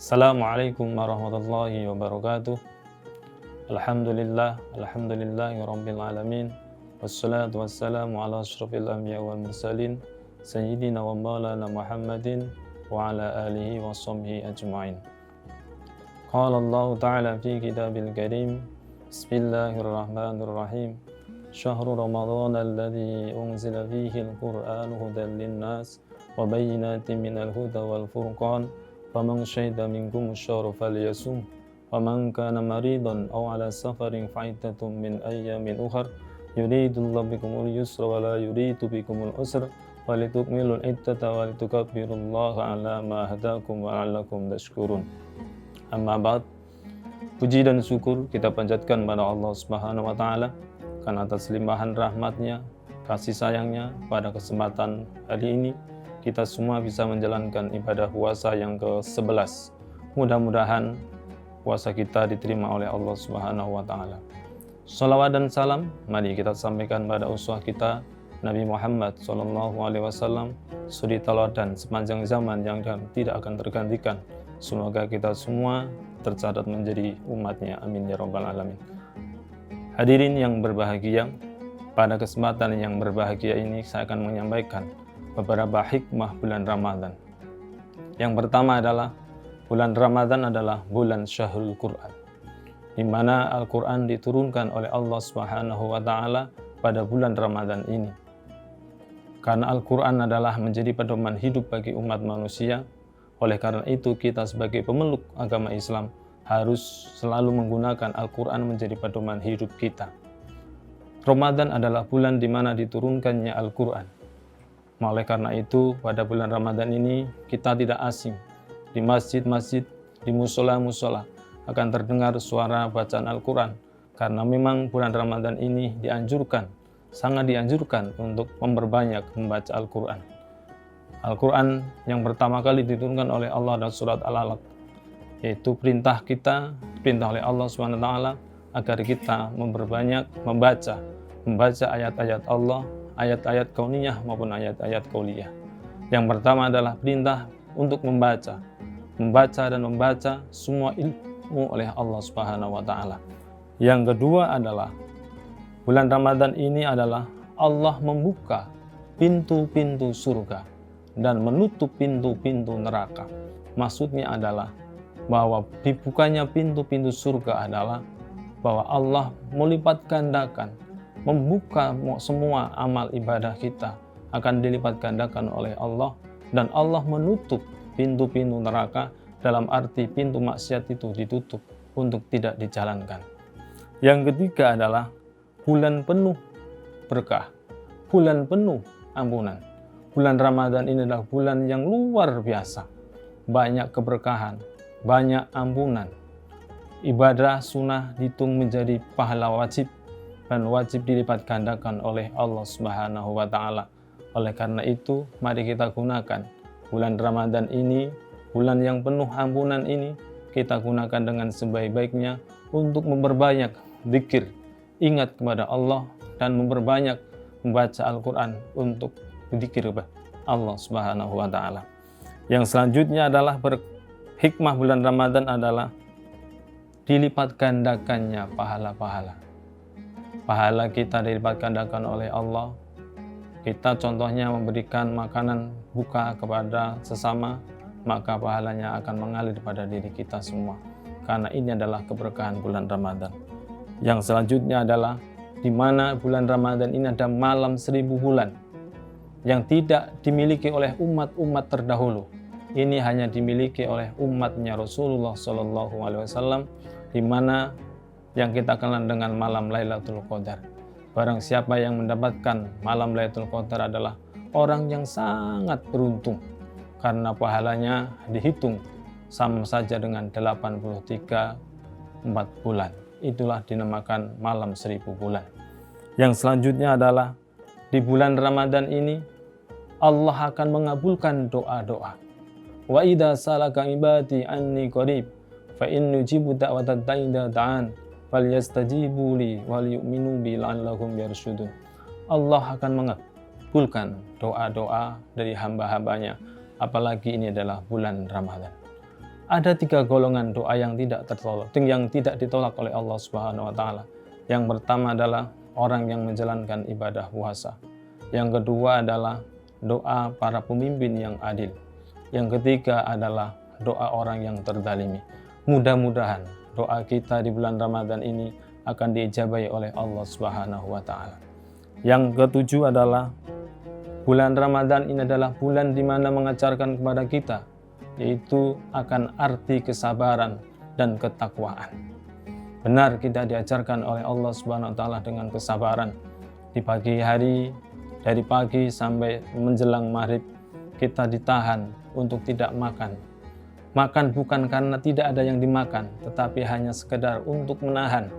Assalamualaikum warahmatullahi wabarakatuh. Alhamdulillahi rabbil alamin. Wassalatu wassalamu ala asyrafil anbiya wal mursalin sayyidina wa maulana Muhammadin wa ala alihi wa sahbihi ajma'in. Qala Allah ta'ala fi kitabil karim. Bismillahirrahmanirrahim. Syahrul Ramadan alladzi unzila fihi al-Qur'anu hudan lin-nas wa bayyinatin minal huda wal furqan. Faman syahida minkum asy-syahra falyasum wa man kana maridan aw ala safarin fa'iddatun min ayyamin ukhra yuridullahu bikumul yusra wa la yuridu bikumul usra wa litukmilul iddata wa litukabbirullaha ala ma hadakum wa la'allakum tashkurun. Amma ba'd. Puji dan syukur kita panjatkan pada Allah Subhanahu wa taala karena atas limpahan rahmatnya, kasih sayangnya pada kesempatan hari ini kita semua bisa menjalankan ibadah puasa yang ke-11. Mudah-mudahan puasa kita diterima oleh Allah Subhanahu wa taala. Shalawat dan salam mari kita sampaikan pada uswah kita Nabi Muhammad sallallahu alaihi wasallam, suri teladan sepanjang zaman yang tidak akan tergantikan. Semoga kita semua tercatat menjadi umatnya. Amin ya rabbal alamin. Hadirin yang berbahagia, pada kesempatan yang berbahagia ini saya akan menyampaikan beberapa hikmah bulan Ramadan. Yang pertama adalah bulan Ramadan adalah bulan Syahrul Quran, di mana Al-Quran diturunkan oleh Allah Subhanahu wa taala pada bulan Ramadan ini. Karena Al-Quran adalah menjadi pedoman hidup bagi umat manusia, oleh karena itu kita sebagai pemeluk agama Islam harus selalu menggunakan Al-Quran menjadi pedoman hidup kita. Ramadan adalah bulan di mana diturunkannya Al-Quran. Oleh karena itu, pada bulan Ramadan ini kita tidak asing. Di masjid-masjid, di musola-musola akan terdengar suara bacaan Al-Quran. Karena memang bulan Ramadan ini sangat dianjurkan untuk memperbanyak membaca Al-Quran. Al-Quran yang pertama kali diturunkan oleh Allah dalam surat Al-Alaq, yaitu perintah oleh Allah SWT agar kita memperbanyak membaca ayat-ayat Allah, ayat-ayat kauniyah maupun ayat-ayat qauliyah. Yang pertama adalah perintah untuk membaca dan membaca semua ilmu oleh Allah Subhanahu wa taala. Yang kedua adalah bulan Ramadan ini adalah Allah membuka pintu-pintu surga dan menutup pintu-pintu neraka. Maksudnya adalah bahwa dibukanya pintu-pintu surga adalah bahwa Allah melipat gandakan, membuka semua amal ibadah kita akan dilipat gandakan oleh Allah, dan Allah menutup pintu-pintu neraka dalam arti pintu maksiat itu ditutup untuk tidak dijalankan. Yang ketiga adalah bulan penuh berkah, bulan penuh ampunan. Bulan Ramadan ini adalah bulan yang luar biasa, banyak keberkahan, banyak ampunan. Ibadah sunnah dihitung menjadi pahala wajib dan wajib dilipat gandakan oleh Allah Subhanahu wa taala. Oleh karena itu, mari kita gunakan bulan Ramadan ini, bulan yang penuh ampunan ini, kita gunakan dengan sebaik-baiknya untuk memperbanyak zikir, ingat kepada Allah, dan memperbanyak membaca Al-Quran untuk berzikir kepada Allah Subhanahu wa taala. Yang selanjutnya adalah hikmah bulan Ramadan adalah dilipat gandakannya pahala-pahala. Pahala kita dilipat gandakan oleh Allah. Kita contohnya memberikan makanan buka kepada sesama, maka pahalanya akan mengalir pada diri kita semua. Karena ini adalah keberkahan bulan Ramadan. Yang selanjutnya adalah di mana bulan Ramadan ini ada malam 1000 bulan yang tidak dimiliki oleh umat-umat terdahulu. Ini hanya dimiliki oleh umatnya Rasulullah SAW, di mana yang kita kenal dengan malam Lailatul Qadar. Barang siapa yang mendapatkan malam Lailatul Qadar adalah orang yang sangat beruntung, karena pahalanya dihitung sama saja dengan 83 bulan. Itulah dinamakan malam 1000 bulan. Yang selanjutnya adalah di bulan Ramadan ini Allah akan mengabulkan doa-doa. Wa idza salaka ibadi anni qarib fa inni ujibu da'watad da'i idza da'an falyastajibu li wal yu'minu bi la'allahum yarshudun. Allah akan mengabulkan doa-doa dari hamba-hambanya, apalagi ini adalah bulan Ramadan. Ada 3 golongan doa yang tidak ditolak oleh Allah Subhanahu wa taala. Yang pertama adalah orang yang menjalankan ibadah puasa. Yang kedua adalah doa para pemimpin yang adil. Yang ketiga adalah doa orang yang terzalimi. Mudah-mudahan doa kita di bulan Ramadan ini akan diijabahi oleh Allah Subhanahu wa taala. Yang ketujuh adalah bulan Ramadan ini adalah bulan di mana mengajarkan kepada kita yaitu akan arti kesabaran dan ketakwaan. Benar kita diajarkan oleh Allah Subhanahu wa taala dengan kesabaran. Di pagi hari, dari pagi sampai menjelang maghrib, kita ditahan untuk tidak makan. Makan bukan karena tidak ada yang dimakan, tetapi hanya sekedar untuk menahan.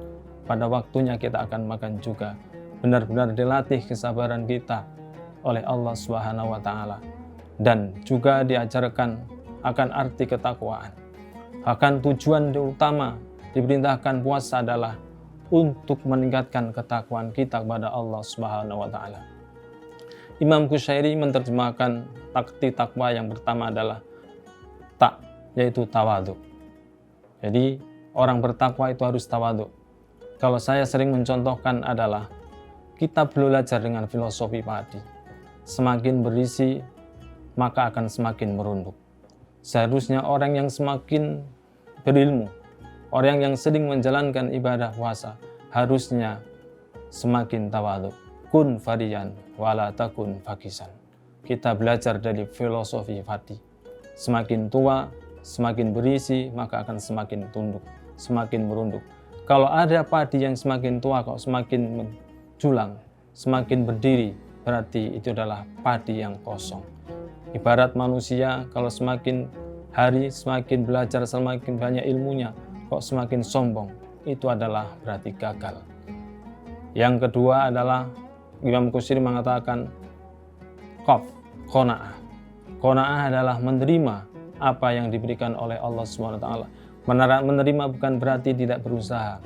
Pada waktunya kita akan makan juga. Benar-benar dilatih kesabaran kita oleh Allah Subhanahu wa taala. Dan juga diajarkan akan arti ketakwaan. Bahkan tujuan utama diperintahkan puasa adalah untuk meningkatkan ketakwaan kita kepada Allah Subhanahu wa taala. Imam Qushairi menerjemahkan arti takwa yang pertama adalah yaitu tawadhu. Jadi orang bertakwa itu harus tawadhu. Kalau saya sering mencontohkan adalah kita belajar dengan filosofi padi. Semakin berisi maka akan semakin merunduk. Seharusnya orang yang semakin berilmu, orang yang sering menjalankan ibadah puasa, harusnya semakin tawadhu. Kun fariyan wala takun fakisan. Kita belajar dari filosofi padi. Semakin tua, semakin berisi, maka akan semakin tunduk, semakin merunduk. Kalau ada padi yang semakin tua kok semakin menjulang, semakin berdiri, berarti itu adalah padi yang kosong. Ibarat manusia, kalau semakin hari semakin belajar, semakin banyak ilmunya, kok semakin sombong, itu adalah berarti gagal. Yang kedua adalah Imam Qushairi mengatakan qanaah. Qanaah adalah menerima apa yang diberikan oleh Allah Subhanahu wa taala. Menerima bukan berarti tidak berusaha.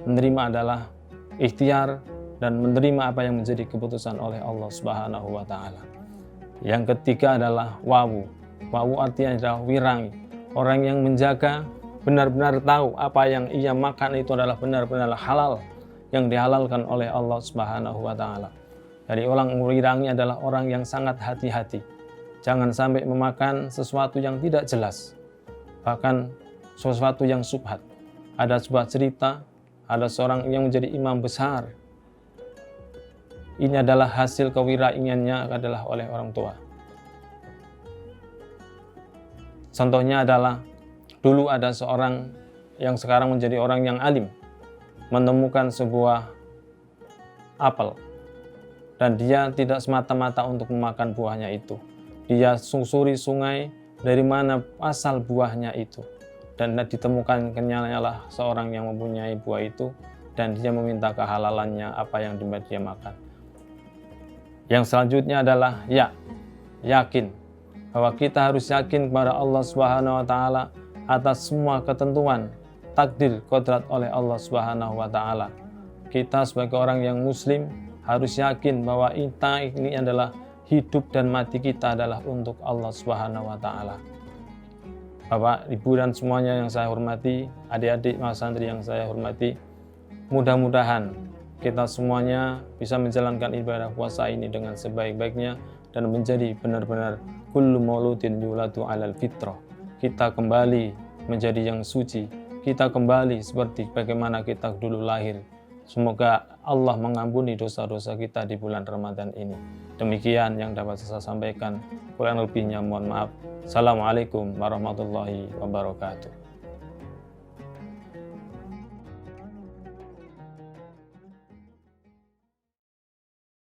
Menerima adalah ikhtiar dan menerima apa yang menjadi keputusan oleh Allah Subhanahu wa taala. Yang ketiga adalah wawu. Wawu artinya adalah wirangi. Orang yang menjaga benar-benar tahu apa yang ia makan itu adalah benar-benar halal, yang dihalalkan oleh Allah Subhanahu wa taala. Jadi orang wirangi adalah orang yang sangat hati-hati. Jangan sampai memakan sesuatu yang tidak jelas, bahkan sesuatu yang syubhat. Ada sebuah cerita, ada seorang yang menjadi imam besar. Ini adalah hasil kewiraingannya adalah oleh orang tua. Contohnya adalah dulu ada seorang yang sekarang menjadi orang yang alim, menemukan sebuah apel, dan dia tidak semata-mata untuk memakan buahnya itu. Dia susuri sungai dari mana asal buahnya itu, dan ditemukan kenyalah seorang yang mempunyai buah itu, dan dia meminta kehalalannya apa yang dia makan. Yang selanjutnya adalah yakin bahwa kita harus yakin kepada Allah Subhanahu wa taala atas semua ketentuan takdir kodrat oleh Allah Subhanahu wa taala. Kita sebagai orang yang muslim harus yakin bahwa kita ini adalah hidup dan mati kita adalah untuk Allah Subhanahu wa taala. Bapak, Ibu dan semuanya yang saya hormati, adik-adik mas santri yang saya hormati, mudah-mudahan kita semuanya bisa menjalankan ibadah puasa ini dengan sebaik-baiknya dan menjadi benar-benar kullu mauludin yuladu alal fitrah. Kita kembali menjadi yang suci, kita kembali seperti bagaimana kita dulu lahir. Semoga Allah mengampuni dosa-dosa kita di bulan Ramadan ini. Demikian yang dapat saya sampaikan. Kurang lebihnya mohon maaf. Assalamualaikum warahmatullahi wabarakatuh.